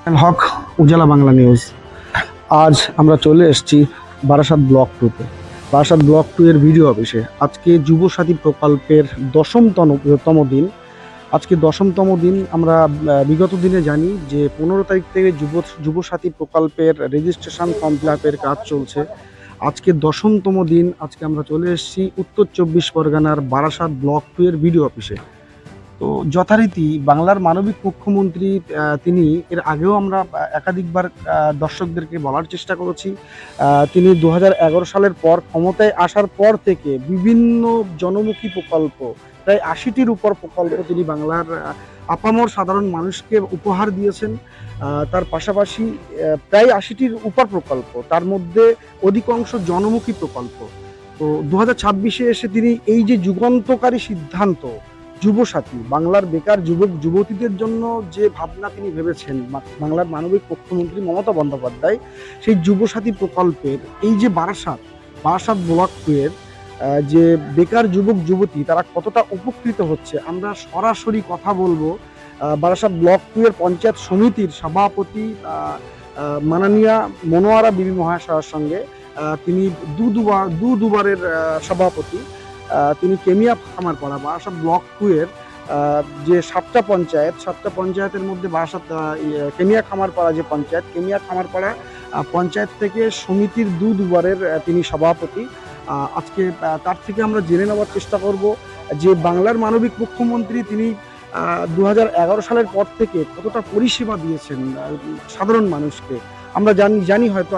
হক, উজালা Bangla news. আজ আমরা চলে এসেছি বারাসাত ব্লক 2-তে। বারাসাত ব্লক 2 এর ভিডিও অফিসে। আজকে যুবসাথী প্রকল্পের দশমতম দিন। আজকে দশমতম দিন। আমরা বিগত দিনে জানি যে 15 তারিখ থেকে যুবসাথী প্রকল্পের রেজিস্ট্রেশন ফর্ম ফিল আপের কাজ চলছে। আজকে দশমতম দিন। আজকে আমরা চলে এসেছি উত্তর 24 পরগনার বারাসাত ব্লক 2 এর ভিডিও অফিসে। তো যথারীতি বাংলার মানবিক মুখ্যমন্ত্রী তিনি এর আগেও আমরা একাধিকবার দর্শকদেরকে বলার চেষ্টা করেছি। তিনি 2011 সালের পর ক্ষমতায় আসার পর থেকে বিভিন্ন জনমুখী প্রকল্প, প্রায় 80টির উপর প্রকল্প তিনি বাংলার আপামর সাধারণ মানুষকে উপহার দিয়েছেন। তার পাশাপাশি প্রায় 80টির উপর প্রকল্প, তার মধ্যে অধিকাংশ জনমুখী প্রকল্প। তো 2026-এ এসে তিনি এই যে যুগান্তকারী সিদ্ধান্ত, যুবসাথী, বাংলার বেকার যুবক যুবতীদের জন্য যে ভাবনা তিনি ভেবেছেন বাংলার মানবিক মুখ্যমন্ত্রী মমতা বন্দ্যোপাধ্যায়, সেই যুবসাথী প্রকল্পের এই যে বারাসাত ব্লক 2 এর যে বেকার যুবক যুবতী তারা কতটা উপকৃত হচ্ছে, আমরা সরাসরি কথা বলবো বারাসাত ব্লক 2 এর পঞ্চায়েত সমিতির সভাপতি মাননীয়া মনোয়ারা বিবি মহাশয়ের সঙ্গে। তিনি দুবারের সভাপতি। তিনি কেমিয়া খামারপাড়া বারাসাত ব্লক 2 এর যে 7টা পঞ্চায়েতের মধ্যে বারাসাত কেমিয়া খামারপাড়া যে পঞ্চায়েত, কেমিয়া খামারপাড়া পঞ্চায়েত থেকে সমিতির দুবারের তিনি সভাপতি। আজকে তার থেকে আমরা জেনে নেওয়ার চেষ্টা করব যে বাংলার মানবিক মুখ্যমন্ত্রী তিনি 2011 সালের পর থেকে কতটা পরিষেবা দিয়েছেন সাধারণ মানুষকে। আমরা জানি হয়তো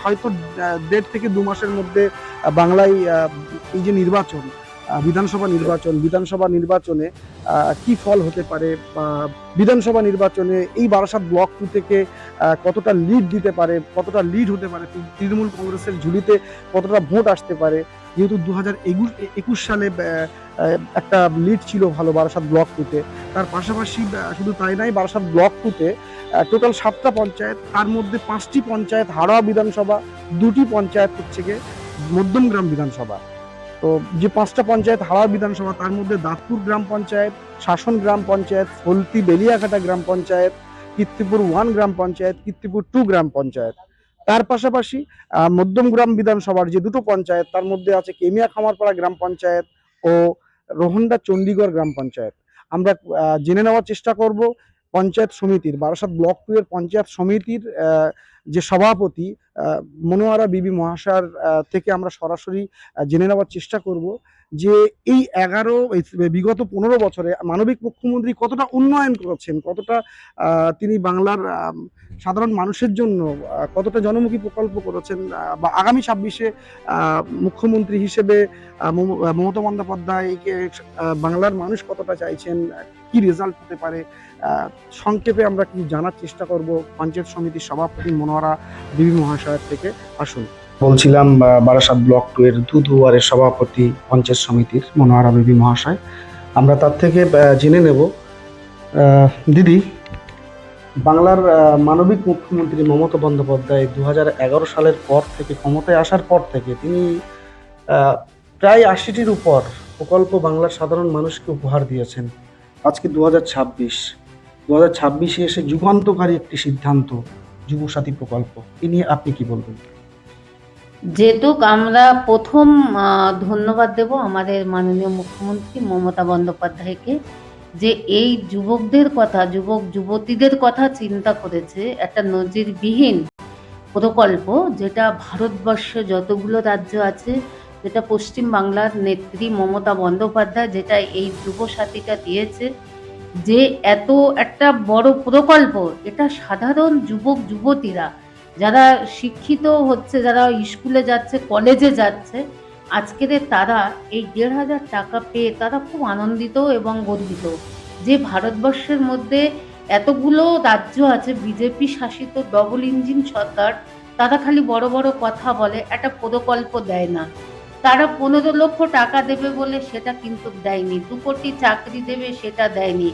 1.5 থেকে 2 মাসের মধ্যে বাংলায় এই যে নির্বাচন, বিধানসভা নির্বাচনে কি ফল হতে পারে, বা বিধানসভা নির্বাচনে এই বারাসাত ব্লক 2 থেকে কতটা লিড দিতে পারে, কতটা লিড হতে পারে, তৃণমূল কংগ্রেসের ঝুলিতে কতটা ভোট আসতে পারে। যেহেতু 2021 সালে একটা লিড ছিল ভালো বারাসাত ব্লক 2-তে। তার পাশাপাশি শুধু তাই নয়, বারাসাত ব্লক 2-তে টোটাল 7টা পঞ্চায়েত, তার মধ্যে 5টি পঞ্চায়েত হাড়োয়া বিধানসভা, 2টি পঞ্চায়েত হচ্ছে গিয়ে মধ্যমগ্রাম বিধানসভা। তো যে 5টা পঞ্চায়েত হাওড়া বিধানসভা, তার মধ্যে দাঁতপুর গ্রাম পঞ্চায়েত, শাসন গ্রাম পঞ্চায়েত, ফলতি বেলিয়াঘাটা গ্রাম পঞ্চায়েত, কীর্তিপুর 1 গ্রাম পঞ্চায়েত, কীর্তিপুর 2 গ্রাম পঞ্চায়েত। তার পাশাপাশি মধ্যমগ্রাম বিধানসভার যে 2টো পঞ্চায়েত, তার মধ্যে আছে কেমিয়া খামারপাড়া গ্রাম পঞ্চায়েত ও রোহন্ডা চণ্ডীগড় গ্রাম পঞ্চায়েত। আমরা জেনে নেওয়ার চেষ্টা করব পঞ্চায়েত সমিতির, বারাসাত ব্লক 2 এর পঞ্চায়েত সমিতির যে সভাপতি মনোয়ারা বিবি মহাশয়ের থেকে আমরা সরাসরি জেনে নেওয়ার চেষ্টা করব যে এই বিগত 15 বছরে মানবিক মুখ্যমন্ত্রী কতটা উন্নয়ন করেছেন, কতটা তিনি বাংলার সাধারণ মানুষের জন্য কতটা জনমুখী প্রকল্প করেছেন, বা আগামী 26-এ মুখ্যমন্ত্রী হিসেবে মমতা বন্দ্যোপাধ্যায়কে বাংলার মানুষ কতটা চাইছেন, কি রেজাল্ট হতে পারে। সংক্ষেপে আমরা কি জানার চেষ্টা করব পঞ্চায়েত সমিতির সভাপতি মনোয়ারা বিবি মহাশয়ের থেকে। আসুন। বলছিলাম বারাসাত ব্লক 2 এর দুয়ারের সভাপতি পঞ্চায়েত সমিতির মনোয়ারা বিবি মহাশয়, আমরা তার থেকে জেনে নেব দিদি, বাংলার মানবিক মুখ্যমন্ত্রী মমতা বন্দ্যোপাধ্যায় 2011 সালের পর থেকে, ক্ষমতায় আসার পর থেকে তিনি প্রায় 80টির উপর প্রকল্প বাংলার সাধারণ মানুষকে উপহার দিয়েছেন। আজকে 2026-এ এসে যুগান্তকারী একটি সিদ্ধান্ত যুবসাথী প্রকল্প, এ নিয়ে আপনি কি বলবেন? যেহেতু আমরা প্রথম ধন্যবাদ দেব আমাদের মাননীয় মুখ্যমন্ত্রী মমতা বন্দ্যোপাধ্যায়কে, যে এই যুবকদের কথা, যুবক যুবতীদের কথা চিন্তা করেছে একটা নজিরবিহীন প্রকল্প, যেটা ভারতবর্ষে যতগুলো রাজ্য আছে, যেটা পশ্চিম বাংলার নেত্রী মমতা বন্দ্যোপাধ্যায় যেটা এই যুবসাথীটা দিয়েছে, যে এত একটা বড় প্রকল্প, এটা সাধারণ যুবক যুবতীরা যারা শিক্ষিত হচ্ছে, যারা স্কুলে যাচ্ছে, কলেজে যাচ্ছে, আজকের তারা এই 1,500 টাকা পেয়ে তারা খুব আনন্দিত এবং গর্বিত যে ভারতবর্ষের মধ্যে এতগুলো রাজ্য আছে বিজেপি শাসিত ডবল ইঞ্জিন সরকার, তারা খালি বড় বড় কথা বলে, একটা প্রকল্প দেয় না। তারা 15 লক্ষ টাকা দেবে বলে সেটা কিন্তু দেয়নি, 2 কোটি চাকরি দেবে সেটা দেয়নি,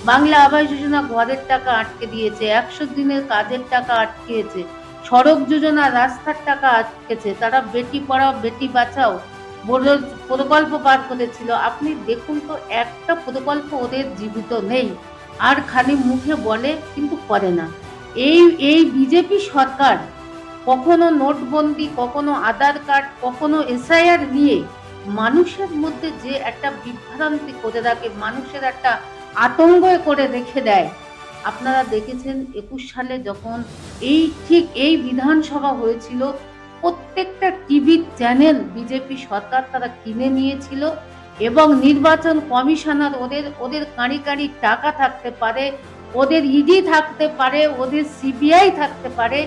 বাংলা আবাস যোজনা ঘরের টাকা আটকে দিয়েছে, 100 দিনের কাজের টাকা আটকেছে, সড়ক যোজনা রাস্তার টাকা আটকেছে, তারা বেটি পড়াও বেটি বাঁচাও প্রকল্প পার করেছিল। আপনি দেখুন তো, একটা প্রকল্প ওদের জীবিত নেই, আর খালি মুখে বলে কিন্তু করে না। এই এই বিজেপি সরকার কখনো নোটবন্দি, কখনো আধার কার্ড, কখনো এসআইআর নিয়ে মানুষের মধ্যে যে একটা বিভ্রান্তি করে রাখে, মানুষের একটা আতঙ্ক করে রেখে দেয়। আপনারা দেখেছেন 21 সালে যখন ঠিক এই বিধানসভা হয়েছিল, প্রত্যেকটা টিভি চ্যানেল বিজেপি সরকার তারা কিনে নিয়েছিল এবং নির্বাচন কমিশনার ওদের কাঁড়ি কাঁড়ি টাকা থাকতে পারে, ওদের ইডি থাকতে পারে, ওদের সিবিআই থাকতে পারে।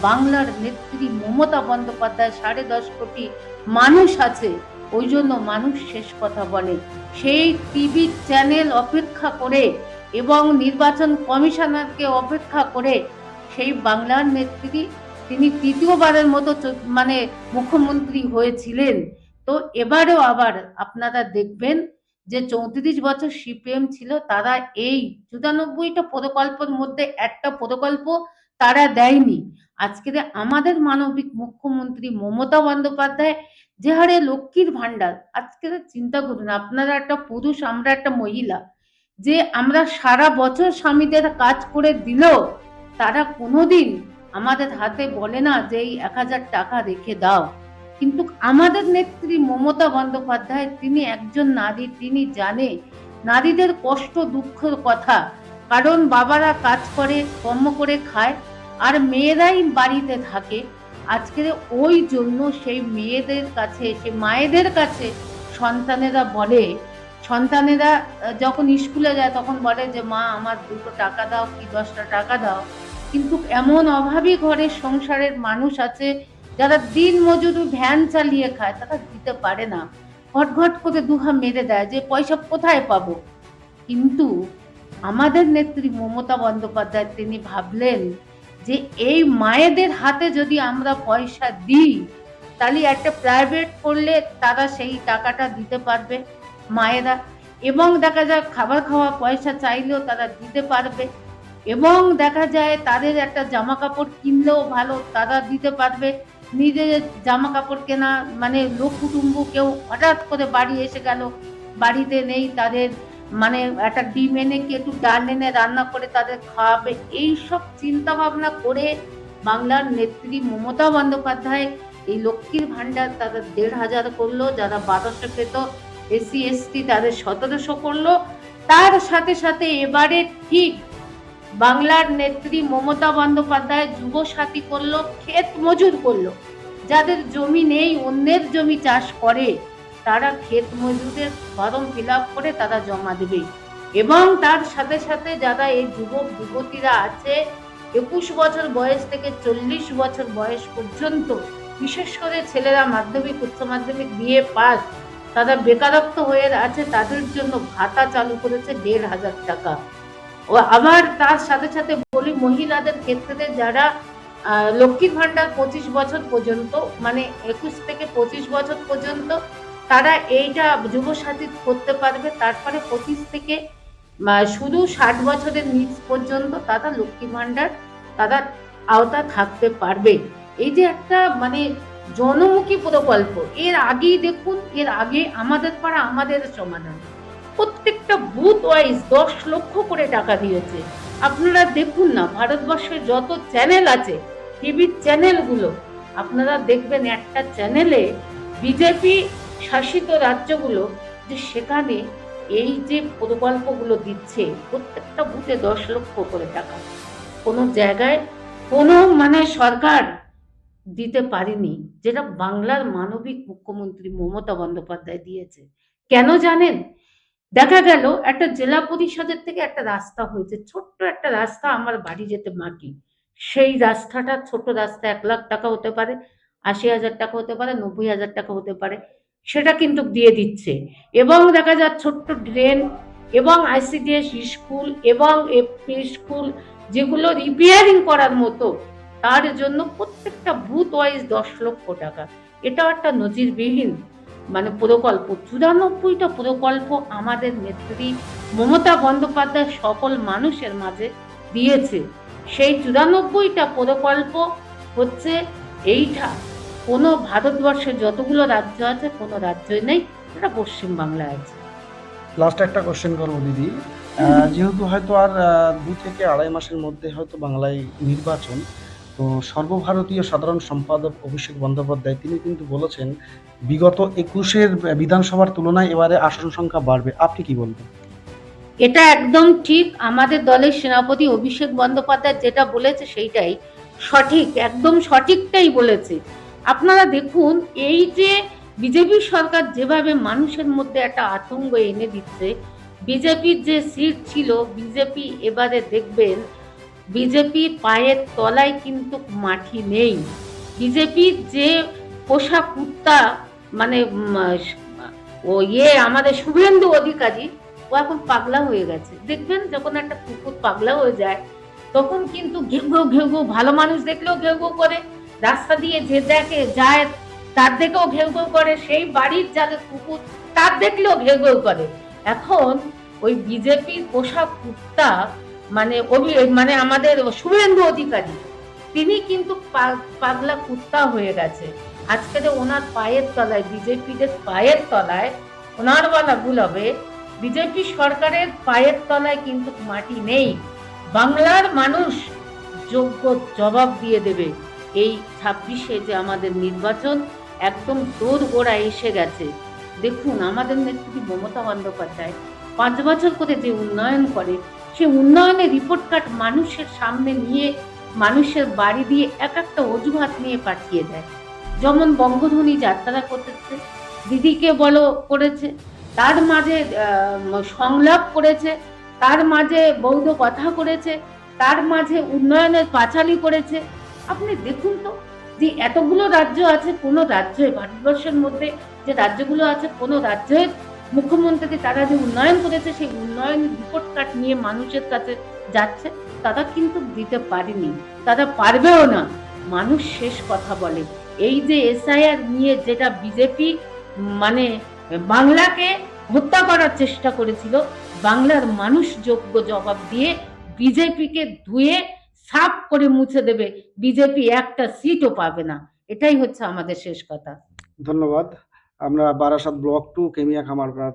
বাংলার নেত্রী মমতা বন্দ্যোপাধ্যায় 10.5 কোটি মানুষ আছে, ওই জন্য মানুষ শেষ কথা বলে। সেই টিভি চ্যানেল অপেক্ষা করে এবং নির্বাচন কমিশনারকে অপেক্ষা করে সেই বাংলার নেত্রী তিনি তৃতীয়বারের মতো মানে মুখ্যমন্ত্রী হয়েছিলেন। তো এবারেও আবার আপনারা দেখবেন যে 34 বছর সিপিএম ছিল, তারা এই 94টা প্রকল্পের মধ্যে একটা প্রকল্প তারা দেয়নি। আজকে আমাদের মানবিক মুখ্যমন্ত্রী মমতা বন্দ্যোপাধ্যায় যে হারে লক্ষ্মীর ভান্ডার, আজকে চিন্তা করুন, আপনারা একটা পুরুষ, আমরা একটা মহিলা, যে আমরা সারা বছর স্বামীদের কাজ করে দিল, তারা কোনোদিন আমাদের হাতে বলে না যে এই 1000 টাকা রেখে দাও। কিন্তু আমাদের নেত্রী মমতা বন্দ্যোপাধ্যায় তিনি একজন নারী, তিনি জানে নারীদের কষ্ট দুঃখের কথা, কারণ বাবারা কাজ করে কর্ম করে খায় আর মেয়েরাই বাড়িতে থাকে। আজকের ওই জন্য সেই মেয়েদের কাছে, সেই মায়েদের কাছে সন্তানেরা যখন স্কুলে যায় তখন বলে যে মা আমার 2টো টাকা দাও কি 10টা টাকা দাও। কিন্তু এমন অভাবী ঘরের সংসারের মানুষ আছে যারা দিন মজুরি ভ্যান চালিয়ে খায়, তারা দিতে পারে না, ঘট করে দুহা মেরে দেয় যে পয়সা কোথায় পাবো। কিন্তু আমাদের নেত্রী মমতা বন্দ্যোপাধ্যায় তিনি ভাবলেন যে এই মায়েদের হাতে যদি আমরা পয়সা দিই, তাহলে একটা প্রাইভেট করলে তারা সেই টাকাটা দিতে পারবে মায়েরা, এবং দেখা যায় খাবার খাওয়া পয়সা চাইলেও তারা দিতে পারবে, এবং দেখা যায় তাদের একটা জামা কাপড় কিনলেও ভালো তারা দিতে পারবে। নিজের জামা কাপড় কেনা মানে লোক কুটুম্ব কেউ হঠাৎ করে বাড়ি এসে গেল, বাড়িতে নেই, তাদের মানে একটা ডিম এনে কি একটু ডাল এনে রান্না করে তাদের খাওয়াবে, এইসব চিন্তা ভাবনা করে বাংলার নেত্রী মমতা বন্দ্যোপাধ্যায় এই লক্ষ্মীর ভান্ডার তাদের 1500 করলো, যারা 1200 পেত এসসি এসটি তাদের 1700 করলো। তার সাথে সাথে এবারে ঠিক বাংলার নেত্রী মমতা বন্দ্যোপাধ্যায় যুব সাথী করলো, ক্ষেত মজুর করলো, যাদের জমি নেই অন্যের জমি চাষ করে তারা ক্ষেত মজুরের ফর্ম ফিল আপ করে তারা জমা দেবে। এবং তার সাথে সাথে যারা এই যুবক যুবতীরা আছে 21 বছর বয়স থেকে 40 বছর বয়স পর্যন্ত, বিশেষ করে ছেলেরা মাধ্যমিক উচ্চ মাধ্যমিক বিএ পাস, তারা বেকারত্ব হয়ে আছে, তাদের জন্য ভাতা চালু করেছে 1500 টাকা। ও আবার তার সাথে সাথে বলি মহিলাদের ক্ষেত্রে যারা লক্ষ্মীর ভান্ডার 25 বছর পর্যন্ত, মানে 21 থেকে 25 বছর পর্যন্ত তারা এইটা যুব সাথী করতে পারবে, তারপরে 25 থেকে শুধু 60 বছরের নিচ পর্যন্ত তারা লক্ষ্মী ভান্ডার তারা আওতা থাকতে পারবে। এই যে একটা মানে জনমুখী প্রকল্প, এর আগেই দেখুন, এর আগে আমাদের পাড়া আমাদের সমাধান প্রত্যেকটা বুথ ওয়াইজ 10 লক্ষ করে টাকা দিয়েছে। আপনারা দেখুন না, ভারতবর্ষের যত চ্যানেল আছে টিভির চ্যানেলগুলো, আপনারা দেখবেন একটা চ্যানেলে বিজেপি শাসিত রাজ্যগুলো যে সেখানে এই যে প্রকল্পগুলো দিচ্ছে প্রত্যেকটা বুথে 10 লক্ষ করে টাকা, কোনো জায়গায় কোনো মানে সরকার দিতে পারেনি, যেটা বাংলার মানবিক মুখ্যমন্ত্রী মমতা বন্দ্যোপাধ্যায় দিয়েছে। কেন জানেন? দেখা গেল একটা জেলা পরিষদের থেকে একটা রাস্তা হয়েছে, ছোট্ট একটা রাস্তা আমার বাড়ি যেতে মাটি, সেই রাস্তাটা ছোট রাস্তা 1 লাখ টাকা হতে পারে, 80,000 টাকা হতে পারে, 90,000 টাকা হতে পারে, সেটা কিন্তু দিয়ে দিচ্ছে। এবং দেখা যায় ছোট্ট ড্রেন এবং আইসিডিএস স্কুল এবং এফপি স্কুল যেগুলো রিপেয়ারিং করার মতো, তার জন্য প্রত্যেকটা বুথ ওয়াইজ 10 লক্ষ টাকা। এটা একটা নজিরবিহীন মানে প্রকল্প। 94টা প্রকল্প আমাদের নেত্রী মমতা বন্দ্যোপাধ্যায় সকল মানুষের মাঝে দিয়েছে। সেই 94টা প্রকল্প হচ্ছে এইটা, কোনো ভারতবর্ষের যতগুলো রাজ্য আছে কোনো রাজ্যই নেই, এটা পশ্চিমবাংলায় আছে। লাস্ট একটা কোশ্চেন করবো দিদি, যেহেতু হয়তো আর 2 থেকে আড়াই মাসের মধ্যে হয়তো বাংলায় নির্বাচন, তো সর্বভারতীয় সাধারণ সম্পাদক অভিষেক বন্দ্যোপাধ্যায় তিনি কিন্তু বলেছেন বিগত 21-এর বিধানসভার তুলনায় এবারে আসন সংখ্যা বাড়বে। আপনি কি বলবেন? এটা একদম ঠিক। আমাদের দলের সেনাপতি অভিষেক বন্দ্যোপাধ্যায় যেটা বলেছে সেইটাই সঠিক, একদম সঠিকটাই বলেছে। আপনারা দেখুন, এই যে বিজেপি সরকার যেভাবে মানুষের মধ্যে একটা আতঙ্ক এনে দিচ্ছে, বিজেপির যে সিট ছিল, বিজেপি এবারে দেখবেন বিজেপির পায়ের তলায় কিন্তু মাটি নেই। বিজেপির যে পোষা কুত্তা, মানে ও আমাদের শুভেন্দু অধিকারী, ও এখন পাগলা হয়ে গেছে। দেখবেন যখন একটা কুকুর পাগলা হয়ে যায় তখন কিন্তু ঘেউ ঘেউ ঘেউ ঘেউ, ভালো মানুষ দেখলেও ঘেউ ঘেউ করে, রাস্তা দিয়ে যে দেখে যায় তার দেখেও ঘেউ ঘেউ করে, সেই বাড়ির যাদের কুকুর তার দেখলেও ঘেউ ঘেউ করে। এখন ওই বিজেপির পোষা কুত্তা, মানে আমাদের শুভেন্দু অধিকারী, তিনি কিন্তু পাগলা কুত্তা হয়ে গেছে। আজকে যে ওনার পায়ের তলায়, বিজেপিদের পায়ের তলায়, ওনার বলা ভুল হবে, বিজেপি সরকারের পায়ের তলায় কিন্তু মাটি নেই। বাংলার মানুষ যোগ্য জবাব দিয়ে দেবে। এই 26-এ যে আমাদের নির্বাচন একদম দোরগোড়ায় এসে গেছে। দেখুন, আমাদের নেত্রী মমতা বন্দ্যোপাধ্যায় 5 বছর করে যে উন্নয়ন করে, সে উন্নয়নের রিপোর্ট কার্ড মানুষের সামনে নিয়ে, মানুষের বাড়ি দিয়ে এক একটা অজুহাত নিয়ে পাঠিয়ে দেয়। যেমন বঙ্গধ্বনি যাত্রা করতেছে, দিদিকে বলো করেছে, তার মাঝে সংলাপ করেছে, তার মাঝে বৌদ্ধ কথা করেছে, তার মাঝে উন্নয়নের পাঁচালী করেছে। আপনি দেখুন তো, যে এতগুলো রাজ্য আছে, কোন রাজ্যে ভারতবর্ষের মধ্যে যে রাজ্যগুলো আছে, কোন রাজ্যের মুখ্যমন্ত্রী তারা যে উন্নয়ন করেছে সেই উন্নয়ন রিপোর্ট কার্ড নিয়ে মানুষের কাছে যাচ্ছে? তারা কিন্তু দিতে পারেনি, তারা পারবেও না। মানুষ শেষ কথা বলে। এই যে এসআইআর নিয়ে যেটা বিজেপি, মানে বাংলাকে হত্যা করার চেষ্টা করেছিল, বাংলার মানুষ যোগ্য জবাব দিয়ে বিজেপিকে ধুয়ে সাফ করে মুছে দেবে। বিজেপি একটা সিটও পাবে না। এটাই হচ্ছে আমাদের শেষ কথা। ধন্যবাদ। আমরা বারাসাত ব্লক 2 কেমিয়া খামারপাড়া